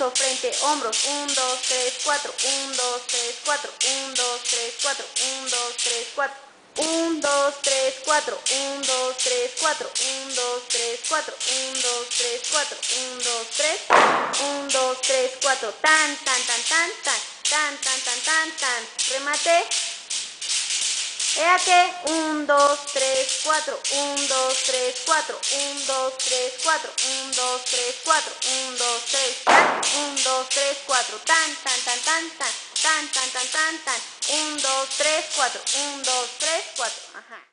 torso, frente, hombros. 1, 2, 3, 4. 1, 2, 3, 4. 1, 2, 3, 4. 1, 2, 3, 4. 1, 2, 3, 4. 1, 2, 3, 4. 1, 2, 3, 4. 1, 2, 3, 4. 1, 2, 3. 1, 2, 3, 4. Tan, tan, tan, tan, tan. Tan, tan, tan, tan, tan. Remate. Véate. 1, 2, 3, 4. 1, 2, 3, 4. 1, 2, 3, 4. 1, 2, 3, 4. 1, 2, 3, tan. 1, 2, 3, 4. Tan, tan, tan, tan, tan. Tan, tan, tan, tan, tan. 1, 2, 3, 4. 1, 2, 3, 4. Ajá.